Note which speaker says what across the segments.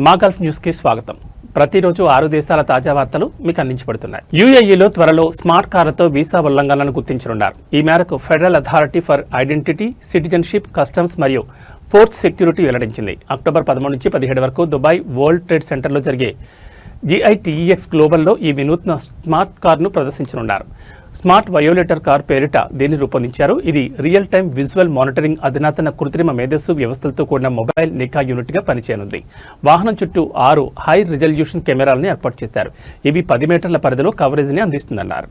Speaker 1: మా Gulf news కి స్వాగతం. ప్రతిరోజు 6 దేశాల తాజా వార్తలు మీకు అందించబడుతున్నాయి. యుఏఈలో త్వరలో స్మార్ట్ కార్లతో వీసా ఉల్లంఘనలను గుర్తించనున్నారు. ఈ మేరకు federal authority for identity, citizenship, customs మరియు ఫోర్స్ సెక్యూరిటీ వెల్లడించింది. అక్టోబర్ 13 నుంచి 17 వరకు దుబాయ్ వరల్డ్ ట్రేడ్ సెంటర్లో జరిగే GITEX గ్లోబల్లో ఈ వినూత్న స్మార్ట్ కార్ను ప్రదర్శించనున్నారు. స్మార్ట్ వయోలేటర్ కార్ పేరిట దీన్ని రూపొందించారు. ఇది రియల్ టైమ్ విజువల్ మానిటరింగ్, అధునాతన కృత్రిమ మేధస్సు వ్యవస్థలతో కూడిన మొబైల్ నిఘా యూనిట్గా పనిచేయనుంది. వాహనం చుట్టూ 6 హై రిజల్యూషన్ కెమెరాలను ఏర్పాటు చేశారు. ఇవి 10 మీటర్ల పరిధిలో కవరేజ్ని అందిస్తుందన్నారు.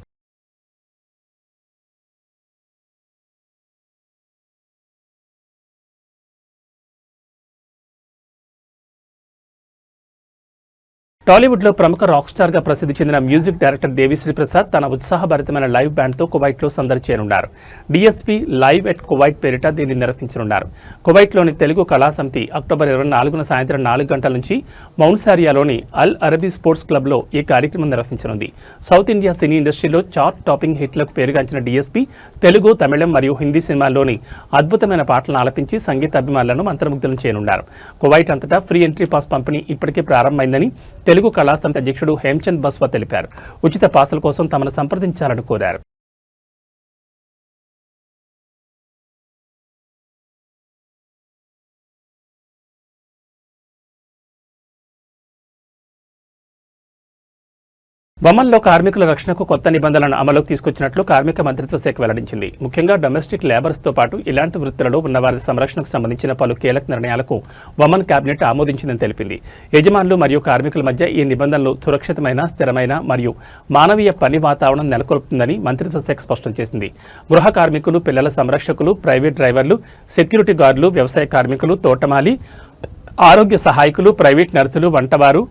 Speaker 1: టాలీవుడ్లో ప్రముఖ రాక్ స్టార్గా ప్రసిద్ధి చెందిన మ్యూజిక్ డైరెక్టర్ దేవిశ్రీ ప్రసాద్ తన ఉత్సాహభరితమైన లైవ్ బ్యాండ్తో కువైట్లో సందడి చేయనున్నారు. DSP లైవ్ ఎట్ కువైట్ పేరిట దీన్ని నిర్వహించనున్నారు. కువైట్లోని తెలుగు కళా సమితి అక్టోబర్ 24న సాయంత్రం 4 గంటల నుంచి మౌన్సారియాలోని అల్ అరబీ స్పోర్ట్స్ క్లబ్లో ఈ కార్యక్రమం నిర్వహించనుంది. సౌత్ ఇండియా సినీ ఇండస్ట్రీలో చార్ట్ టాపింగ్ హిట్లకు పేరుగాంచిన DSP తెలుగు, తమిళం మరియు హిందీ సినిమాల్లోని అద్భుతమైన పాటలను ఆలపించి సంగీత అభిమానులను మంత్రముగ్ధులను చేయనున్నారు. కువైట్ అంతటా ఫ్రీ ఎంట్రీ పాస్ పంపిణీ ఇప్పటికే ప్రారంభమైందని తెలుగు కళా సమితి అధ్యక్షుడు హేమ్చంద్ బస్వా తెలిపారు. ఉచిత పాసుల కోసం తమను సంప్రదించాలని కోరారు. ఒమన్లో కార్మికుల రక్షణకు కొత్త నిబంధనలను అమలులోకి తీసుకొచ్చినట్లు కార్మిక మంత్రిత్వ శాఖ వెల్లడించింది. ముఖ్యంగా డొమెస్టిక్ లేబర్స్తో పాటు ఇలాంటి వృత్తులలో ఉన్నవారి సంరక్షణకు సంబంధించిన పలు కీలక నిర్ణయాలకు ఒమన్ కేబినెట్ ఆమోదించిందని తెలిపింది. యజమానులు మరియు కార్మికుల మధ్య ఈ నిబంధనలు సురక్షితమైన, స్థిరమైన మరియు మానవీయ పని వాతావరణం నెలకొల్పుతుందని మంత్రిత్వ శాఖ స్పష్టం చేసింది. గృహ కార్మికులు, పిల్లల సంరక్షకులు, ప్రైవేట్ డ్రైవర్లు, సెక్యూరిటీ గార్డులు, వ్యవసాయ కార్మికులు, తోటమాలి, ఆరోగ్య సహాయకులు, ప్రైవేట్ నర్సులు, వంటవారు,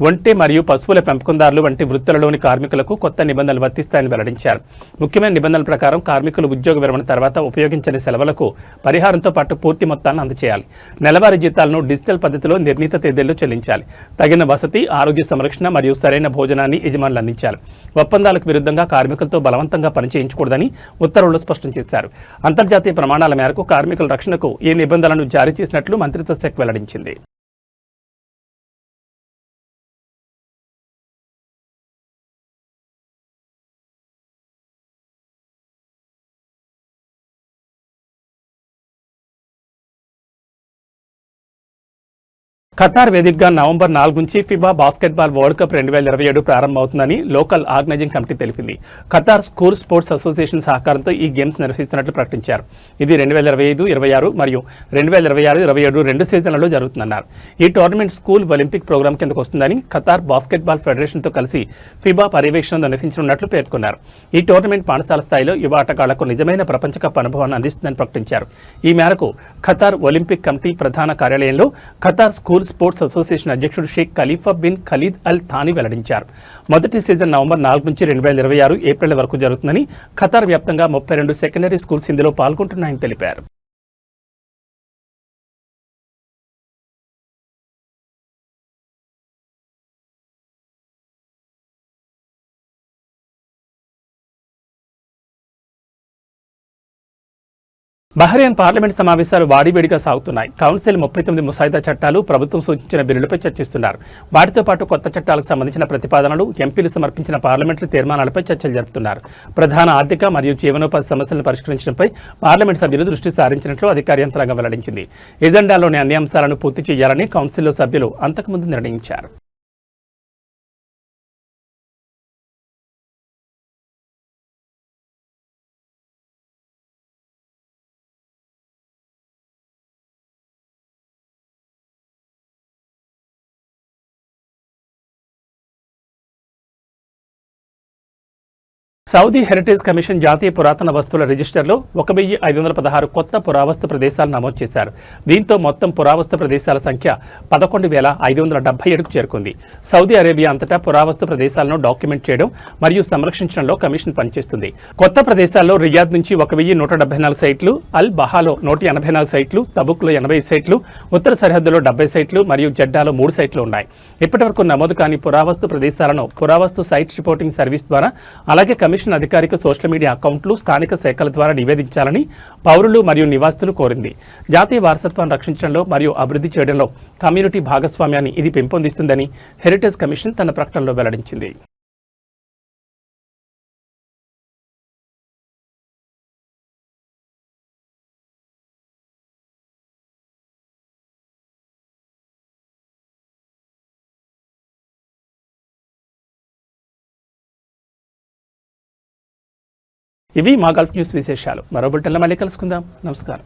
Speaker 1: ఒంటె మరియు పశువుల పెంపకందారులు వంటి వృత్తులలోని కార్మికులకు కొత్త నిబంధనలు వర్తిస్తాయని వెల్లడించారు. ముఖ్యమైన నిబంధనల ప్రకారం కార్మికులు ఉద్యోగ విరమణ తర్వాత ఉపయోగించని సెలవులకు పరిహారంతో పాటు పూర్తి మొత్తాన్ని అందజేయాలి. నెలవారీ జీతాలను డిజిటల్ పద్ధతిలో నిర్ణీత తేదీల్లో చెల్లించాలి. తగిన వసతి, ఆరోగ్య సంరక్షణ మరియు సరైన భోజనాన్ని యజమానులు అందించాలి. ఒప్పందాలకు విరుద్ధంగా కార్మికులతో బలవంతంగా పనిచేయించకూడదని ఉత్తర్వుల్లో స్పష్టం చేశారు. అంతర్జాతీయ ప్రమాణాల మేరకు కార్మికుల రక్షణకు ఈ నిబంధనలను జారీ చేసినట్లు మంత్రిత్వ శాఖ వెల్లడించింది. ఖతార్ వేదికగా నవంబర్ 4 నుంచి ఫిబా బాస్కెట్బాల్ వరల్డ్ కప్ 2027 ప్రారంభమవుతుందని లోకల్ ఆర్గనైజింగ్ కమిటీ తెలిపింది. ఖతార్ స్కూల్ స్పోర్ట్స్ అసోసియేషన్ సహకారంతో ఈ గేమ్స్ నిర్వహిస్తున్నట్లు ప్రకటించారు. ఇది 2025, 26 మరియు 2026, 27 2 సీజన్లలో జరుగుతుందన్నారు. ఈ టోర్నమెంట్ స్కూల్ ఒలింపిక్ ప్రోగ్రాం కిందకు వస్తుందని ఖతార్ బాస్కెట్బాల్ ఫెడరేషన్తో కలిసి ఫిబా పర్యవేక్షణ నిర్వహించనున్నట్లు పేర్కొన్నారు. ఈ టోర్నమెంట్ పాఠశాల స్థాయిలో యువ ఆటగాళ్లకు నిజమైన ప్రపంచ కప్ అనుభవాన్ని అందిస్తుందని ప్రకటించారు. ఈ మేరకు ఖతార్ ఒలింపిక్ కమిటీ ప్రధాన కార్యాలయంలో ఖతార్ స్కూల్ స్పోర్ట్స్ అసోసియేషన్ అధ్యక్షుడు Sheikh Khalifa bin Khalid Al Thani వెల్లడించారు. మొదటి సీజన్ నవంబర్ 4 నుంచి 2026 ఏప్రిల్ వరకు జరుగుతుందని, ఖతార్ వ్యాప్తంగా 32 సెకండరీ స్కూల్స్ ఇందులో పాల్గొంటున్నాయని తెలిపారు. బహ్రెయిన్ పార్లమెంట్ సమావేశాలు వాడివేడిగా సాగుతున్నాయి. కౌన్సిల్ 39 ముసాయిదా చట్టాలు, ప్రభుత్వం సూచించిన బిల్లులపై చర్చిస్తున్నారు. వాటితో పాటు కొత్త చట్టాలకు సంబంధించిన ప్రతిపాదనలు, ఎంపీలు సమర్పించిన పార్లమెంటరీ తీర్మానాలపై చర్చలు జరుపుతున్నారు. ప్రధాన ఆర్థిక మరియు జీవనోపాధి సమస్యలను పరిష్కరించడంపై పార్లమెంట్ సభ్యులు దృష్టి సారించినట్లు అధికార యంత్రాంగం వెల్లడించింది. ఎజెండాలోని అన్ని అంశాలను పూర్తి చేయాలని కౌన్సిల్లో సభ్యులు అంతకుముందు నిర్ణయించారు. సౌదీ హెరిటేజ్ కమిషన్ జాతీయ పురాతన వస్తువుల రిజిస్టర్లో 1516 కొత్త పురావస్తు ప్రదేశాలు నమోదు చేశారు. దీంతో మొత్తం పురావస్తు ప్రదేశాల సంఖ్య 11,577కు చేరుకుంది. సౌదీ అరేబియా అంతటా పురావస్తు ప్రదేశాలను డాక్యుమెంట్ చేయడం మరియు సంరక్షించడంలో కమిషన్ పనిచేస్తుంది. కొత్త ప్రదేశాల్లో రియాద్ నుంచి 1174 సైట్లు, అల్ బహాలో 184 సైట్లు, తబుక్లో 80 సైట్లు, ఉత్తర సరిహద్దులో 70 సైట్లు మరియు జెడ్డాలో 3 సైట్లు ఉన్నాయి. ఇప్పటివరకు నమోదు కాని పురావస్తు ప్రదేశాలను పురావస్తు సైట్ రిపోర్టింగ్ సర్వీస్ ద్వారా అలాగే కమిషన్ అధికారిక సోషల్ మీడియా అకౌంట్లు స్థానిక శాఖల ద్వారా నివేదించాలని పౌరులు మరియు నివాసితులు కోరింది. జాతీయ వారసత్వాన్ని రక్షించడంలో మరియు అభివృద్ధి చేయడంలో కమ్యూనిటీ భాగస్వామ్యాన్ని ఇది పెంపొందిస్తుందని హెరిటేజ్ కమిషన్ తన ప్రకటనలో వెల్లడించింది. ఇవి మా గల్ఫ్ న్యూస్ విశేషాలు. మరో బులెటిన్లో మళ్ళీ కలుసుకుందాం. నమస్కారం.